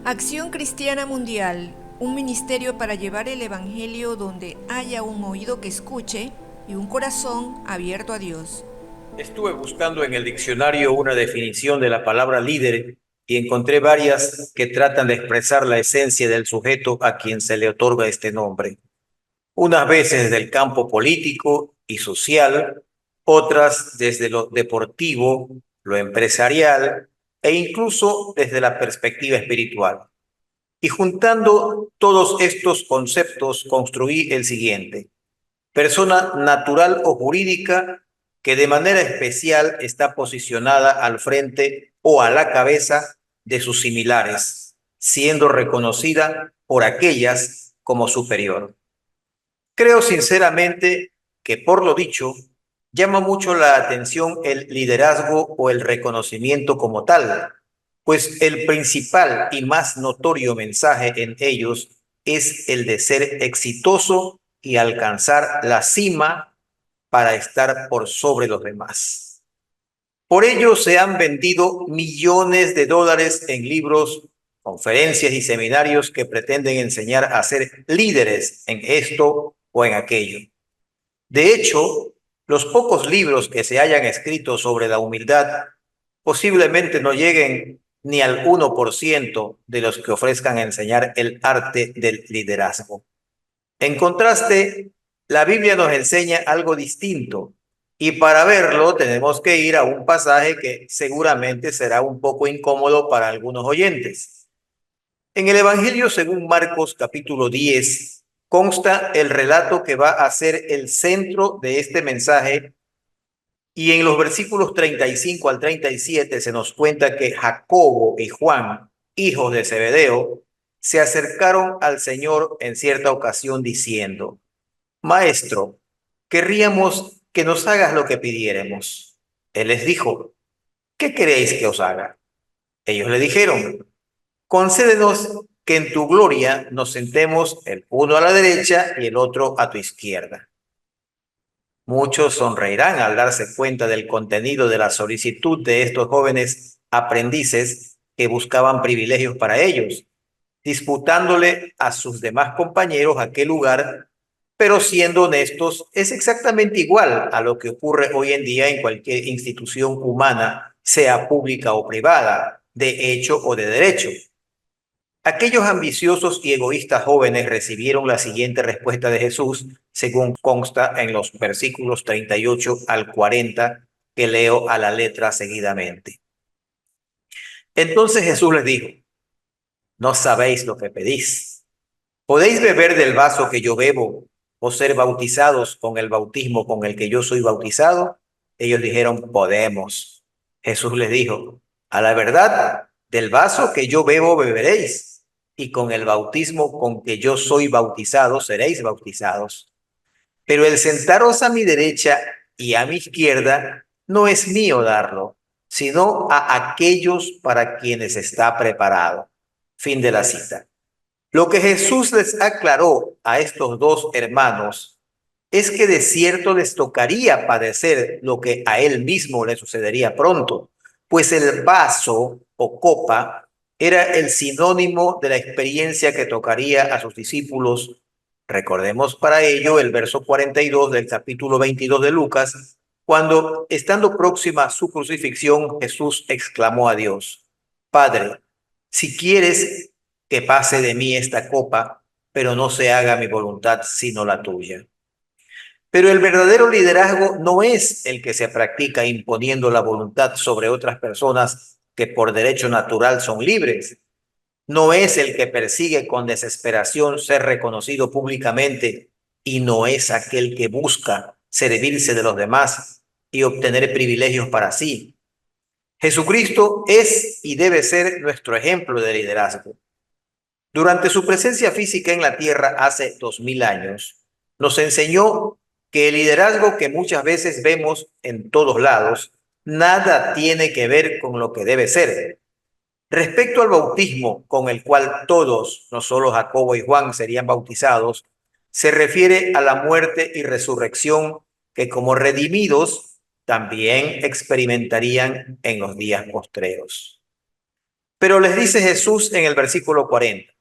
Acción Cristiana Mundial, un ministerio para llevar el Evangelio donde haya un oído que escuche y un corazón abierto a Dios. Estuve buscando en el diccionario una definición de la palabra líder y encontré varias que tratan de expresar la esencia del sujeto a quien se le otorga este nombre. Unas veces desde el campo político y social, otras desde lo deportivo, lo empresarial e incluso desde la perspectiva espiritual. Y juntando todos estos conceptos construí el siguiente: persona natural o jurídica que de manera especial está posicionada al frente o a la cabeza de sus similares, siendo reconocida por aquellas como superior. Creo sinceramente que por lo dicho, llama mucho la atención el liderazgo o el reconocimiento como tal, pues el principal y más notorio mensaje en ellos es el de ser exitoso y alcanzar la cima para estar por sobre los demás. Por ello se han vendido millones de dólares en libros, conferencias y seminarios que pretenden enseñar a ser líderes en esto o en aquello. De hecho, los pocos libros que se hayan escrito sobre la humildad posiblemente no lleguen ni al 1% de los que ofrezcan enseñar el arte del liderazgo. En contraste, la Biblia nos enseña algo distinto y para verlo tenemos que ir a un pasaje que seguramente será un poco incómodo para algunos oyentes. En el Evangelio según Marcos capítulo 10 consta el relato que va a ser el centro de este mensaje y en los versículos 35 al 37 se nos cuenta que Jacobo y Juan, hijos de Zebedeo, se acercaron al Señor en cierta ocasión diciendo: Maestro, querríamos que nos hagas lo que pidiéremos. Él les dijo: ¿qué queréis que os haga? Ellos le dijeron: concédenos que en tu gloria nos sentemos el uno a la derecha y el otro a tu izquierda. Muchos sonreirán al darse cuenta del contenido de la solicitud de estos jóvenes aprendices que buscaban privilegios para ellos, disputándole a sus demás compañeros aquel lugar, pero siendo honestos, es exactamente igual a lo que ocurre hoy en día en cualquier institución humana, sea pública o privada, de hecho o de derecho. Aquellos ambiciosos y egoístas jóvenes recibieron la siguiente respuesta de Jesús, según consta en los versículos 38 al 40, que leo a la letra seguidamente. Entonces Jesús les dijo: no sabéis lo que pedís. ¿Podéis beber del vaso que yo bebo o ser bautizados con el bautismo con el que yo soy bautizado? Ellos dijeron: podemos. Jesús les dijo: a la verdad, del vaso que yo bebo beberéis, y con el bautismo con que yo soy bautizado seréis bautizados. Pero el sentaros a mi derecha y a mi izquierda no es mío darlo, sino a aquellos para quienes está preparado. Fin de la cita. Lo que Jesús les aclaró a estos dos hermanos es que de cierto les tocaría padecer lo que a él mismo le sucedería pronto, pues el vaso o copa era el sinónimo de la experiencia que tocaría a sus discípulos. Recordemos para ello el verso 42 del capítulo 22 de Lucas, cuando, estando próxima a su crucifixión, Jesús exclamó a Dios: Padre, si quieres que pase de mí esta copa, pero no se haga mi voluntad sino la tuya. Pero el verdadero liderazgo no es el que se practica imponiendo la voluntad sobre otras personas que por derecho natural son libres. No es el que persigue con desesperación ser reconocido públicamente, y no es aquel que busca servirse de los demás y obtener privilegios para sí. Jesucristo es y debe ser nuestro ejemplo de liderazgo. Durante su presencia física en la tierra hace 2000 años, nos enseñó que el liderazgo que muchas veces vemos en todos lados nada tiene que ver con lo que debe ser. Respecto al bautismo con el cual todos, no solo Jacobo y Juan, serían bautizados, se refiere a la muerte y resurrección que como redimidos también experimentarían en los días postreros. Pero les dice Jesús en el versículo 40,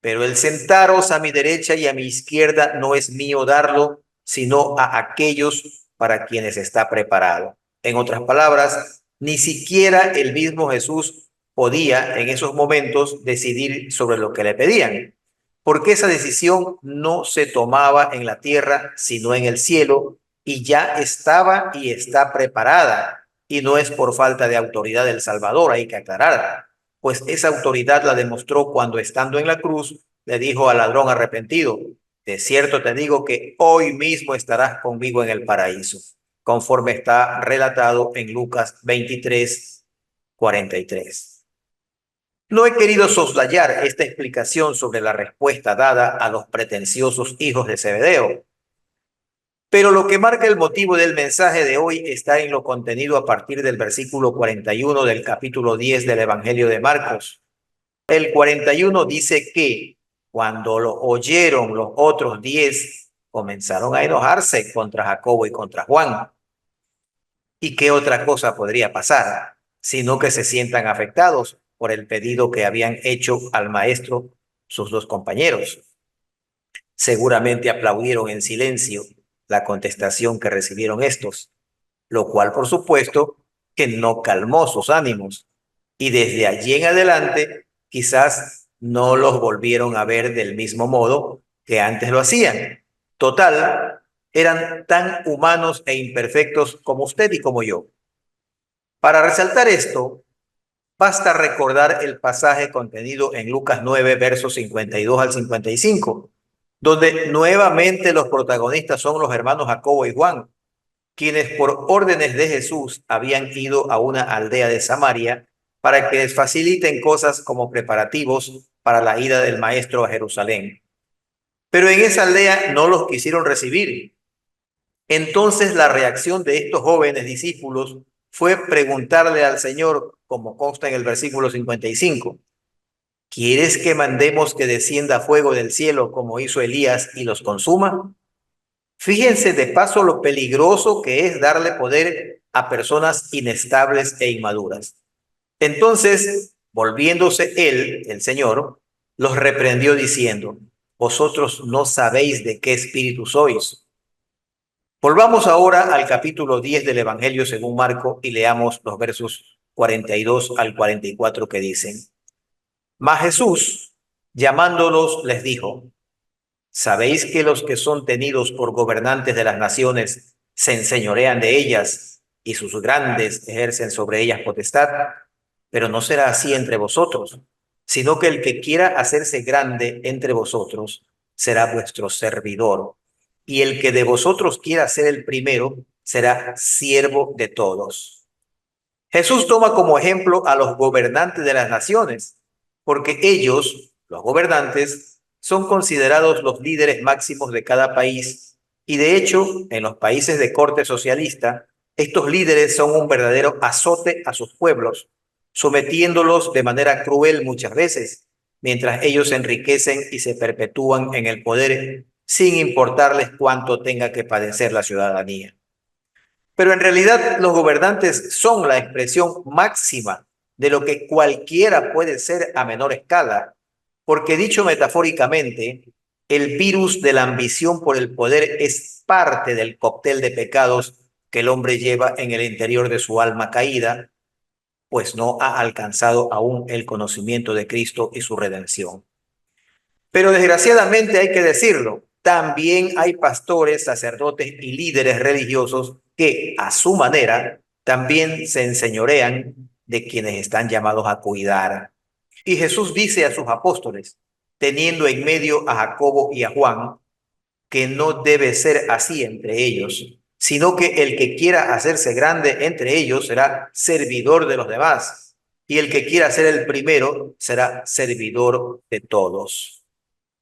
pero el sentaros a mi derecha y a mi izquierda no es mío darlo, sino a aquellos para quienes está preparado. En otras palabras, ni siquiera el mismo Jesús podía en esos momentos decidir sobre lo que le pedían, porque esa decisión no se tomaba en la tierra, sino en el cielo, y ya estaba y está preparada, y no es por falta de autoridad del Salvador, hay que aclarar, pues esa autoridad la demostró cuando estando en la cruz le dijo al ladrón arrepentido, de cierto te digo que hoy mismo estarás conmigo en el paraíso, conforme está relatado en Lucas 23:43. No he querido soslayar esta explicación sobre la respuesta dada a los pretenciosos hijos de Zebedeo, pero lo que marca el motivo del mensaje de hoy está en lo contenido a partir del versículo 41 del capítulo 10 del Evangelio de Marcos. El 41 dice que cuando lo oyeron los otros 10, comenzaron a enojarse contra Jacobo y contra Juan. ¿Y qué otra cosa podría pasar? Sino que se sientan afectados por el pedido que habían hecho al maestro sus dos compañeros. Seguramente aplaudieron en silencio la contestación que recibieron estos, lo cual por supuesto que no calmó sus ánimos. Y desde allí en adelante quizás no los volvieron a ver del mismo modo que antes lo hacían. Total, eran tan humanos e imperfectos como usted y como yo. Para resaltar esto, basta recordar el pasaje contenido en Lucas 9, versos 52 al 55, donde nuevamente los protagonistas son los hermanos Jacobo y Juan, quienes por órdenes de Jesús habían ido a una aldea de Samaria para que les faciliten cosas como preparativos para la ida del maestro a Jerusalén. Pero en esa aldea no los quisieron recibir. Entonces la reacción de estos jóvenes discípulos fue preguntarle al Señor, como consta en el versículo 55, ¿quieres que mandemos que descienda fuego del cielo como hizo Elías y los consuma? Fíjense de paso lo peligroso que es darle poder a personas inestables e inmaduras. Entonces, volviéndose él, el Señor, los reprendió diciendo, vosotros no sabéis de qué espíritu sois. Volvamos ahora al capítulo 10 del Evangelio según Marco y leamos los versos 42 al 44 que dicen, mas Jesús, llamándolos, les dijo, ¿sabéis que los que son tenidos por gobernantes de las naciones se enseñorean de ellas y sus grandes ejercen sobre ellas potestad? Pero no será así entre vosotros, sino que el que quiera hacerse grande entre vosotros será vuestro servidor, y el que de vosotros quiera ser el primero será siervo de todos. Jesús toma como ejemplo a los gobernantes de las naciones, porque ellos, los gobernantes, son considerados los líderes máximos de cada país y de hecho, en los países de corte socialista, estos líderes son un verdadero azote a sus pueblos, sometiéndolos de manera cruel muchas veces, mientras ellos se enriquecen y se perpetúan en el poder sin importarles cuánto tenga que padecer la ciudadanía. Pero en realidad los gobernantes son la expresión máxima de lo que cualquiera puede ser a menor escala, porque dicho metafóricamente, el virus de la ambición por el poder es parte del cóctel de pecados que el hombre lleva en el interior de su alma caída, pues no ha alcanzado aún el conocimiento de Cristo y su redención. Pero desgraciadamente hay que decirlo, también hay pastores, sacerdotes y líderes religiosos que, a su manera, también se enseñorean de quienes están llamados a cuidar. Y Jesús dice a sus apóstoles, teniendo en medio a Jacobo y a Juan, que no debe ser así entre ellos, sino que el que quiera hacerse grande entre ellos será servidor de los demás, y el que quiera ser el primero será servidor de todos.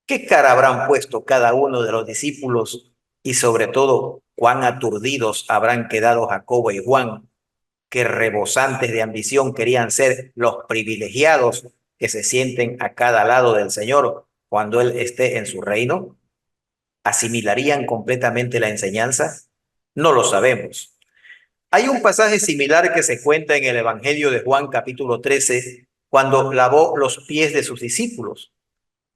¿Qué cara habrán puesto cada uno de los discípulos y sobre todo cuán aturdidos habrán quedado Jacobo y Juan, que rebosantes de ambición querían ser los privilegiados que se sienten a cada lado del Señor cuando Él esté en su reino? ¿Asimilarían completamente la enseñanza? No lo sabemos. Hay un pasaje similar que se cuenta en el Evangelio de Juan capítulo 13, cuando lavó los pies de sus discípulos.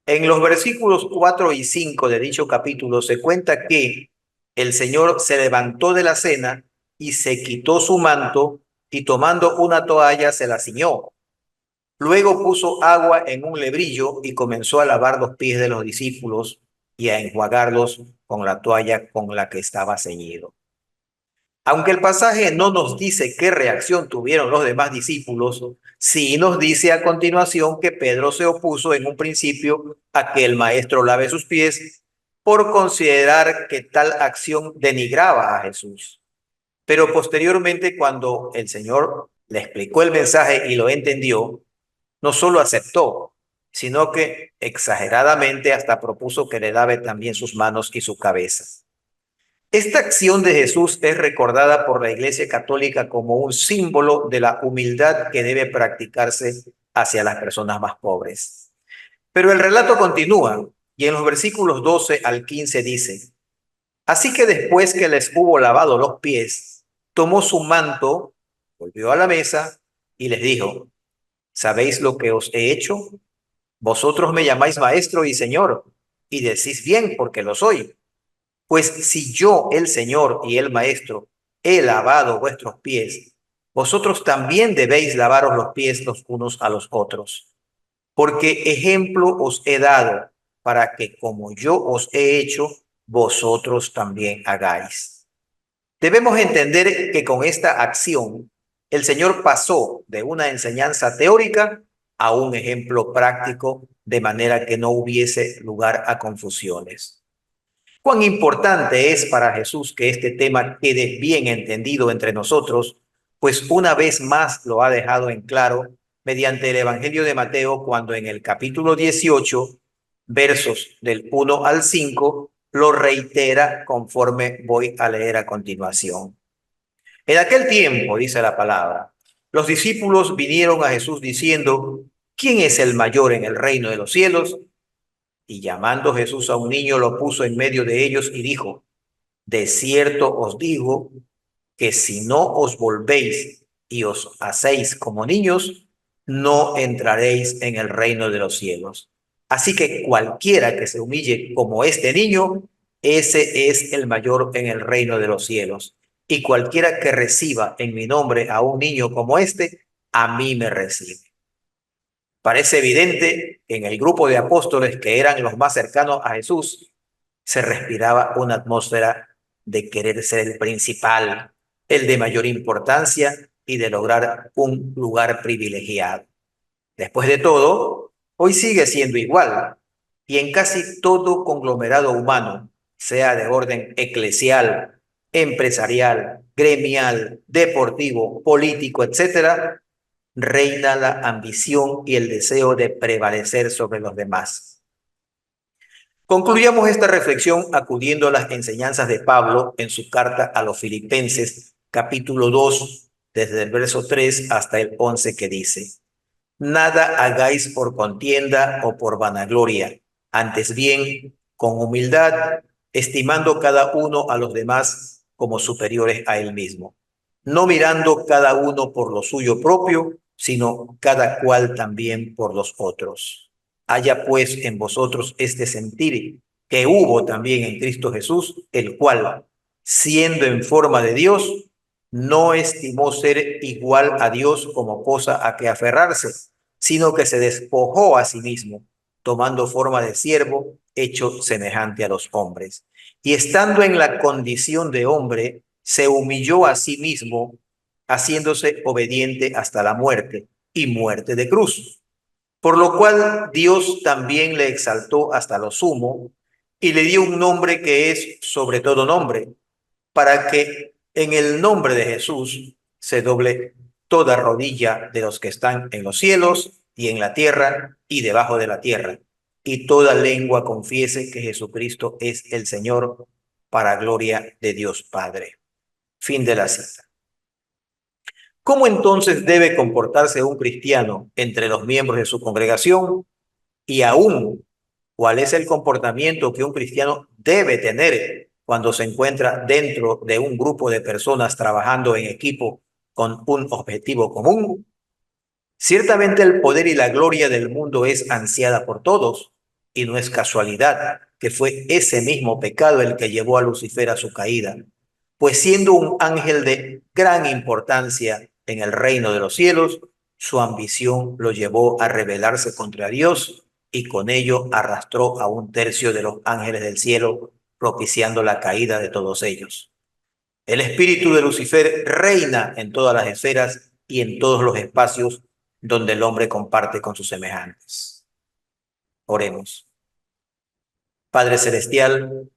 En los versículos 4 y 5 de dicho capítulo se cuenta que el Señor se levantó de la cena y se quitó su manto y tomando una toalla se la ciñó. Luego puso agua en un lebrillo y comenzó a lavar los pies de los discípulos y a enjuagarlos con la toalla con la que estaba ceñido. Aunque el pasaje no nos dice qué reacción tuvieron los demás discípulos, sí nos dice a continuación que Pedro se opuso en un principio a que el maestro lave sus pies por considerar que tal acción denigraba a Jesús. Pero posteriormente, cuando el Señor le explicó el mensaje y lo entendió, no solo aceptó, sino que exageradamente hasta propuso que le lave también sus manos y su cabeza. Esta acción de Jesús es recordada por la Iglesia Católica como un símbolo de la humildad que debe practicarse hacia las personas más pobres. Pero el relato continúa y en los versículos 12 al 15 dice: Así que después que les hubo lavado los pies, tomó su manto, volvió a la mesa y les dijo: ¿Sabéis lo que os he hecho? Vosotros me llamáis maestro y señor, y decís bien porque lo soy. Pues si yo, el Señor y el Maestro, he lavado vuestros pies, vosotros también debéis lavaros los pies los unos a los otros. Porque ejemplo os he dado para que como yo os he hecho, vosotros también hagáis. Debemos entender que con esta acción, el Señor pasó de una enseñanza teórica a un ejemplo práctico, de manera que no hubiese lugar a confusiones. Cuán importante es para Jesús que este tema quede bien entendido entre nosotros, pues una vez más lo ha dejado en claro mediante el Evangelio de Mateo, cuando en el capítulo 18, versos del 1 al 5, lo reitera conforme voy a leer a continuación. En aquel tiempo, dice la palabra, los discípulos vinieron a Jesús diciendo: ¿Quién es el mayor en el reino de los cielos? Y llamando Jesús a un niño, lo puso en medio de ellos y dijo: De cierto os digo que si no os volvéis y os hacéis como niños, no entraréis en el reino de los cielos. Así que cualquiera que se humille como este niño, ese es el mayor en el reino de los cielos. Y cualquiera que reciba en mi nombre a un niño como este, a mí me recibe. Parece evidente que en el grupo de apóstoles, que eran los más cercanos a Jesús, se respiraba una atmósfera de querer ser el principal, el de mayor importancia y de lograr un lugar privilegiado. Después de todo, hoy sigue siendo igual, y en casi todo conglomerado humano, sea de orden eclesial, empresarial, gremial, deportivo, político, etcétera, reina la ambición y el deseo de prevalecer sobre los demás. Concluyamos esta reflexión acudiendo a las enseñanzas de Pablo en su carta a los Filipenses, capítulo 2, desde el verso 3 hasta el 11, que dice: Nada hagáis por contienda o por vanagloria, antes bien, con humildad, estimando cada uno a los demás como superiores a él mismo, no mirando cada uno por lo suyo propio, sino cada cual también por los otros. Haya pues en vosotros este sentir que hubo también en Cristo Jesús, el cual, siendo en forma de Dios, no estimó ser igual a Dios como cosa a que aferrarse, sino que se despojó a sí mismo, tomando forma de siervo, hecho semejante a los hombres. Y estando en la condición de hombre, se humilló a sí mismo, haciéndose obediente hasta la muerte, y muerte de cruz. Por lo cual Dios también le exaltó hasta lo sumo y le dio un nombre que es sobre todo nombre, para que en el nombre de Jesús se doble toda rodilla de los que están en los cielos y en la tierra y debajo de la tierra, y toda lengua confiese que Jesucristo es el Señor, para gloria de Dios Padre. Fin de la cita. ¿Cómo entonces debe comportarse un cristiano entre los miembros de su congregación? Y aún, ¿cuál es el comportamiento que un cristiano debe tener cuando se encuentra dentro de un grupo de personas trabajando en equipo con un objetivo común. Ciertamente el poder y la gloria del mundo es ansiada por todos, y no es casualidad que fue ese mismo pecado el que llevó a Lucifer a su caída, pues siendo un ángel de gran importancia en el reino de los cielos, su ambición lo llevó a rebelarse contra Dios y con ello arrastró a un tercio de los ángeles del cielo, propiciando la caída de todos ellos. El espíritu de Lucifer reina en todas las esferas y en todos los espacios donde el hombre comparte con sus semejantes. Oremos. Padre Celestial,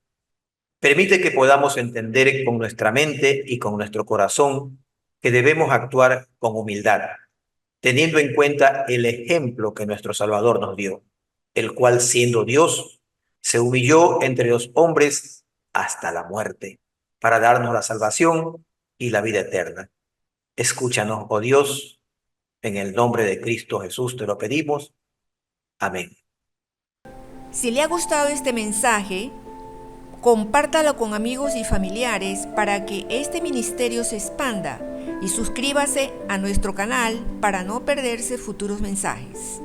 permite que podamos entender con nuestra mente y con nuestro corazón que debemos actuar con humildad, teniendo en cuenta el ejemplo que nuestro Salvador nos dio, el cual, siendo Dios, se humilló entre los hombres hasta la muerte, para darnos la salvación y la vida eterna. Escúchanos, oh Dios, en el nombre de Cristo Jesús te lo pedimos. Amén. Si le ha gustado este mensaje, compártalo con amigos y familiares para que este ministerio se expanda y suscríbase a nuestro canal para no perderse futuros mensajes.